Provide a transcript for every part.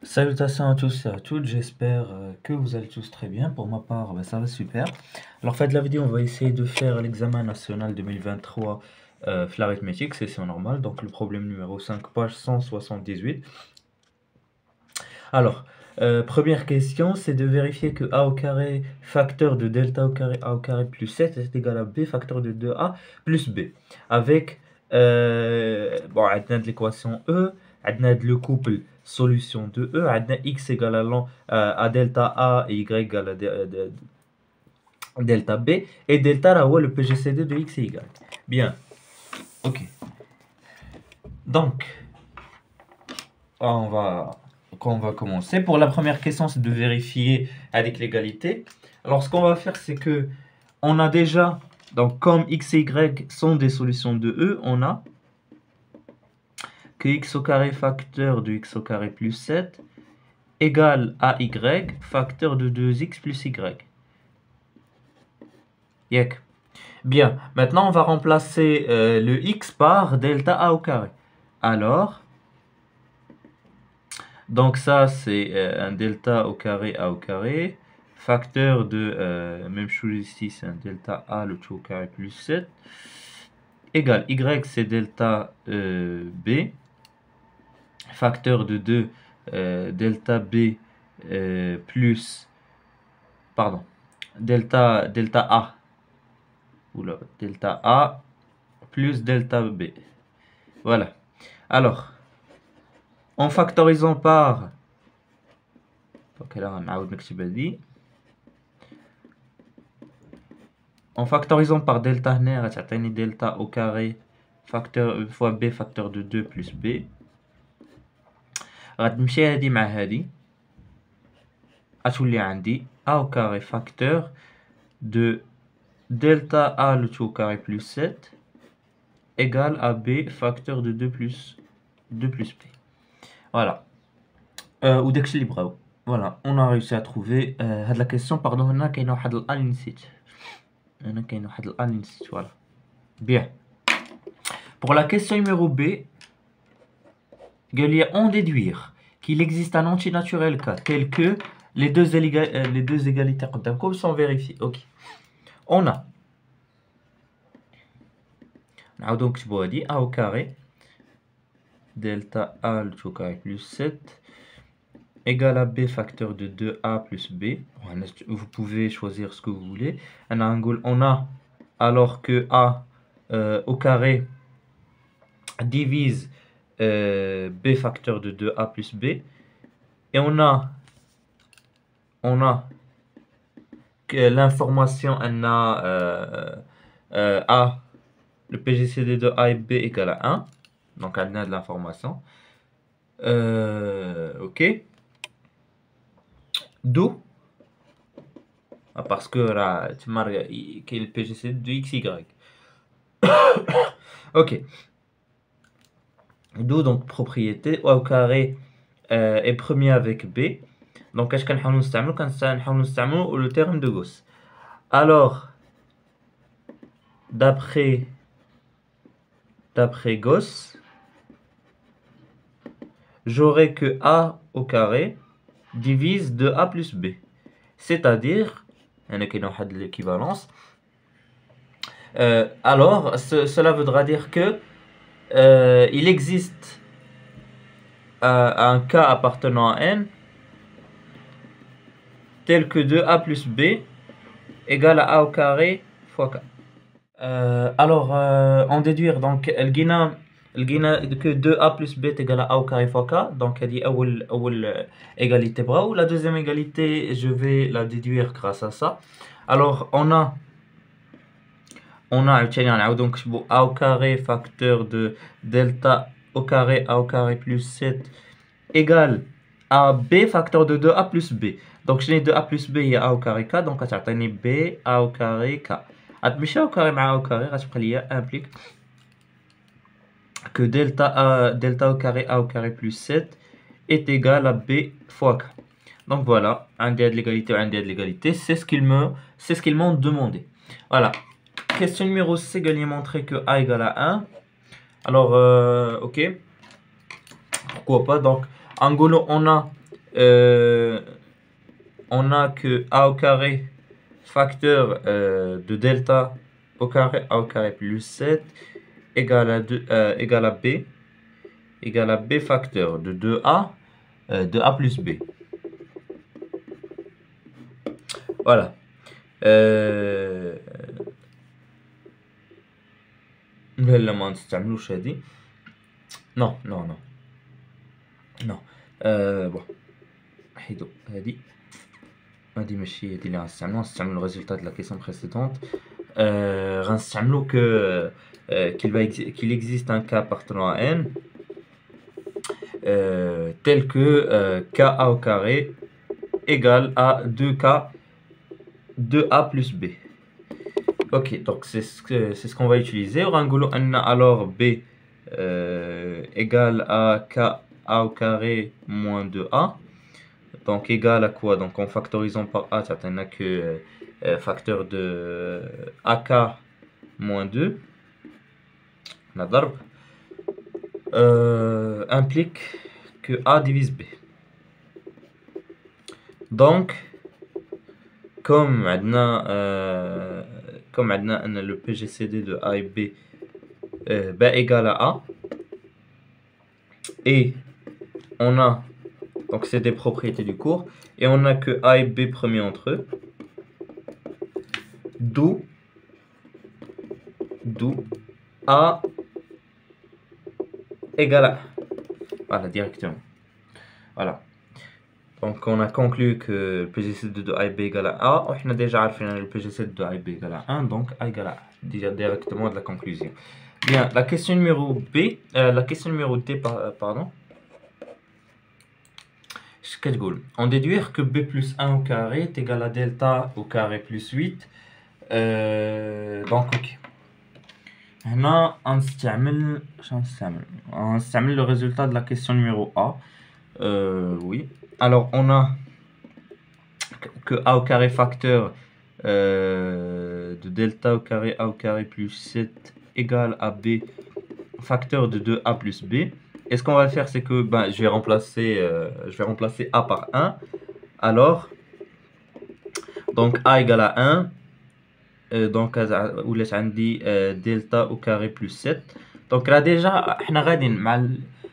Salutations à tous et à toutes, j'espère que vous allez tous très bien. Pour ma part, ben, ça va super. Alors, fin de la vidéo, on va essayer de faire l'examen national 2023 l'arithmétique, c'est normal. Donc, le problème numéro 5, page 178. Alors, première question, c'est de vérifier que a au carré facteur de delta au carré a au carré plus 7 est égal à b facteur de 2a plus b. Avec, bon, on a de l'équation E, on a le couple solution de E, on a x égale à delta a et y égale à delta b, et delta là, le PGCD de x et y. Bien, ok. Donc, on va, on va commencer. Pour la première question, c'est de vérifier avec l'égalité. Alors, ce qu'on va faire, c'est que on a déjà, donc comme x et y sont des solutions de E, on a que x au carré facteur de x au carré plus 7 égale à y facteur de 2x plus y. Yek. Bien, maintenant on va remplacer le x par delta a au carré. Alors, donc ça c'est un delta au carré a au carré, facteur de, même chose ici, c'est un delta a le tout au carré plus 7, égale y c'est delta b, facteur de 2 delta b plus, pardon, delta a, oula, delta a plus delta b. Voilà. Alors, en factorisant par, en factorisant par delta هنا غتعطيني delta au carré facteur fois b facteur de 2 plus b. غتمشي هادي مع هادي غتولي عندي a au carré facteur de delta a le tout au carré plus 7 égale à b facteur de 2 plus b. Voilà. وداكشي اللي بغاو. Voilà, on a réussi à trouver la question. Pardon, هنا كاينه واحد الان نسيت. هنا كاين واحد الان نسيت. Voilà. Bien. Pour la question numéro B, il y a en déduire qu'il existe un antinaturel K tel que les deux égalités قدامكم sont vérifiées. Ok. On a نعاودو نكتبو هادي a au carré delta a le tout au carré plus 7 égale à b facteur de 2a plus b. Vous pouvez choisir ce que vous voulez. On a alors que a au carré divise b facteur de 2a plus b, et on a que l'information a le PGCD de a et b égale à 1, donc on a de l'information. Ok, d'où parce que là tu marques qu'il est le PGCD de x y. Ok, d'où donc propriété a au carré est premier avec b. Donc اش كنحاولوا نستعملوا le terme de Gauss. Alors d'après Gauss, j'aurai que a au carré divise de a plus b, c'est-à-dire l'équivalence. Alors cela voudra dire que il existe un K appartenant à n tel que 2a plus b égale à a au carré fois k. Alors, en déduire, donc, que 2a plus b est égal à a au carré fois k. Donc, elle dit égalité bravo. La deuxième égalité, je vais la déduire grâce à ça. Alors, on a donc a au carré facteur de delta au carré a au carré plus 7 égale à b facteur de 2a plus b. Donc, je n'ai 2a plus b, il y a a au carré k. Donc, ça va b a au carré k. غتمشي au carré مع au carré غتبقى ليا implique que delta au carré a au carré plus 7 est égal à b fois k. Donc voilà, un dé de l'égalité, un dé de l'égalité, c'est ce qu'ils m'ont demandé. Voilà. Question numéro C, gagner montrer que a égale à 1. Alors ok, pourquoi pas. Donc en gros on a On a que a au carré facteur de delta au carré a au carré plus 7 égale à b facteur de 2a plus b. Voilà. لا ما نستعملوش هذه. نو بون حيدو هذه ماشي هذه اللي غنستعملو الريزولtat de la question précédente. غنستعملو qu'il existe un cas appartenant à n tel que ka au carré égale à 2a plus b. Ok, donc c'est ce qu'on va utiliser. Alors b égale à ka au carré moins 2a. Donc égal à quoi? Donc en factorisant par a, ça n'a que facteur de ak moins 2. La ضرب implique que a divise b. Donc comme le PGCD de a et b égal à a, et on a, donc c'est des propriétés du cours, et on a que a et b premiers entre eux, d'où a égale à, voilà, directement. Voilà. Donc on a conclu que le PGCD de a et b égale à a. On a déjà fait le PGCD de a et b égale à 1, donc a égale à a. Déjà directement de la conclusion. Bien, la question numéro b, la question numéro d, pardon. On déduire que b plus 1 au carré est égal à delta au carré plus 8. Donc ok. هنا غنستعمل le résultat de la question numéro A. Oui. Alors on a que a au carré facteur de delta au carré a au carré plus 7 égale à b facteur de 2a plus b. Et ce qu'on va faire, c'est que je vais remplacer a par 1. Alors, donc a égale à 1. Donc ولات عندي delta au carré plus 7. Donc là déjà احنا غاديين مع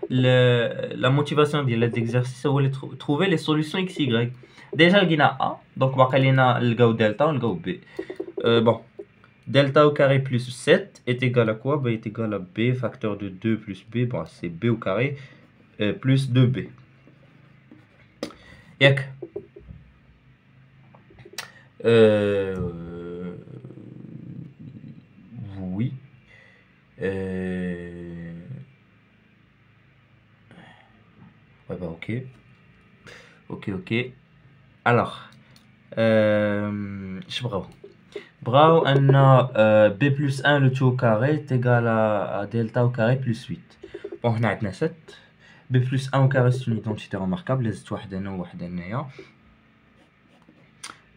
la motivation ديال هذا l'exercice هو trouver les solutions x y. Déjà لقينا a, donc باقي لينا نلقاو delta ونلقاو b. Bon, delta au carré plus 7 est égal à quoi? Est égal à b facteur de 2 plus b. Bon, c'est b au carré plus 2b. Yak. Oui. Ouais, bah ok. Ok. Alors, bravo, on a b plus 1 le tout au carré est égal à delta au carré plus 8. Bon, on a 7. b plus 1 au carré c'est une identité remarquable. Les واحد وواحد هنايا.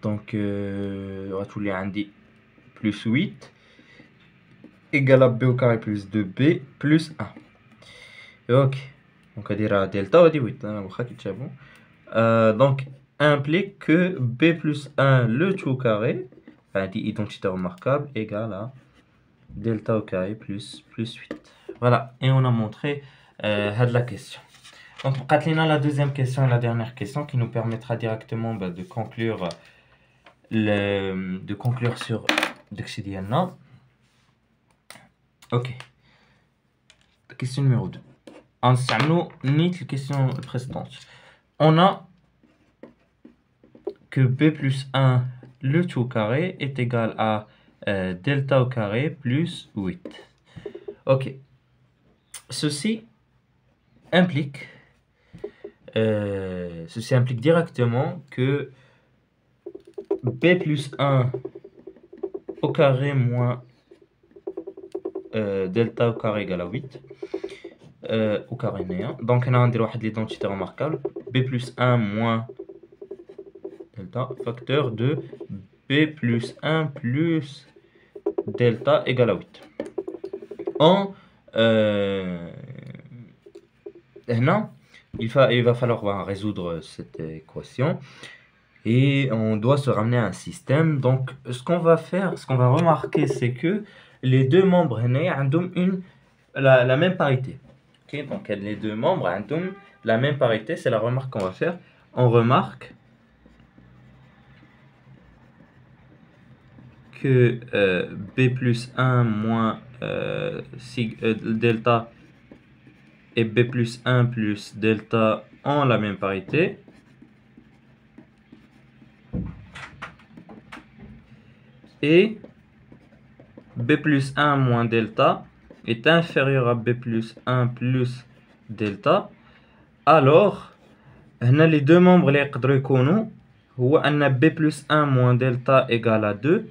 Donc, غتولي عندي plus 8 égale à b au carré plus 2b plus 1. Ok. Donc, on dira delta ou 8. Donc, implique que b plus 1 le tout au carré, identité remarquable, égale à delta au carré plus 8. Voilà. Et on a montré la question. Donc, on a la deuxième question et la dernière question qui nous permettra directement de conclure sur Dexidiana. Ok. Question numéro 2. En la question précédente. On a que b plus 1 le tout au carré est égal à delta au carré plus 8. Ok. Ceci implique directement que b plus 1 au carré moins delta au carré égale à 8 au carré néant. Donc on a l'identité remarquable b plus 1 moins delta facteur de b plus 1 plus delta égale à 8. هنا il va falloir résoudre cette équation. Et on doit se ramener à un système. Donc, ce qu'on va faire, ce qu'on va remarquer, c'est que les deux membres ont la même parité. Ok, donc, les deux membres ont la même parité. C'est la remarque qu'on va faire. On remarque que B plus 1 moins delta et B plus 1 plus delta ont la même parité. Et B plus 1 moins delta est inférieur à B plus 1 plus delta. Alors, les deux membres les B plus 1 moins delta égale à 2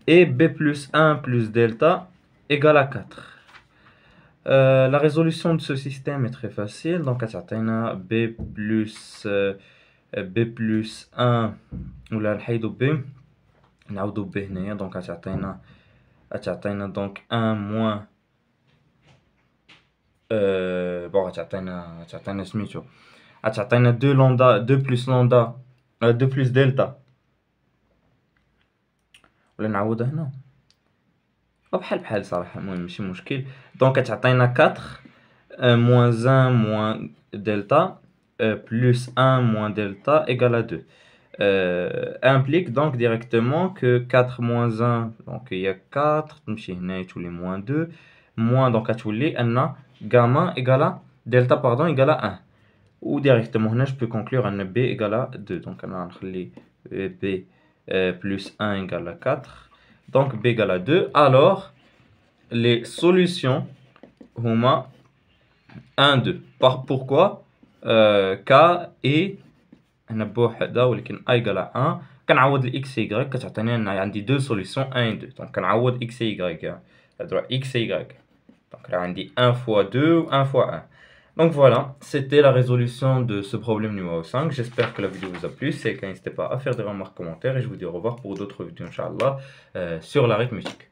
et B plus 1 plus delta égale à 4. La résolution de ce système est très facile. Donc, on B plus 1 ou la B. نعوضو ب هنايا دونك غتعطينا دونك 1 موان غتعطينا سميتو غتعطينا 2 لوندا 2 بلس لوندا 2 بلس دلتا ولا نعوضها هنا بحال صراحه المهم ماشي مشكل دونك غتعطينا 4 moins 1 moins delta plus 1 moins delta égale à 2 implique donc directement que 4 moins 1, donc il y a 4, tous les moins 2, moins donc gamma égale à delta pardon égale à 1. Ou directement, je peux conclure que B égale à 2. Donc on a B plus 1 égale à 4. Donc B égale à 2. Alors, les solutions, huma 1, 2. Pourquoi K et هنا بوحدة ولكن a égale à 1 كنعوض ال x et y كتعطيني أنا عندي deux solutions 1 et 2 donc كنعوض x et y droit x et y donc là عندي 1 fois 2 ou 1 fois 1 donc voilà c'était la résolution de ce problème numéro 5 j'espère que la vidéo vous a plu c'est n'hésitez pas à faire des remarques commentaires et je vous dis au revoir pour d'autres vidéos Inch'Allah sur l'arithmétique.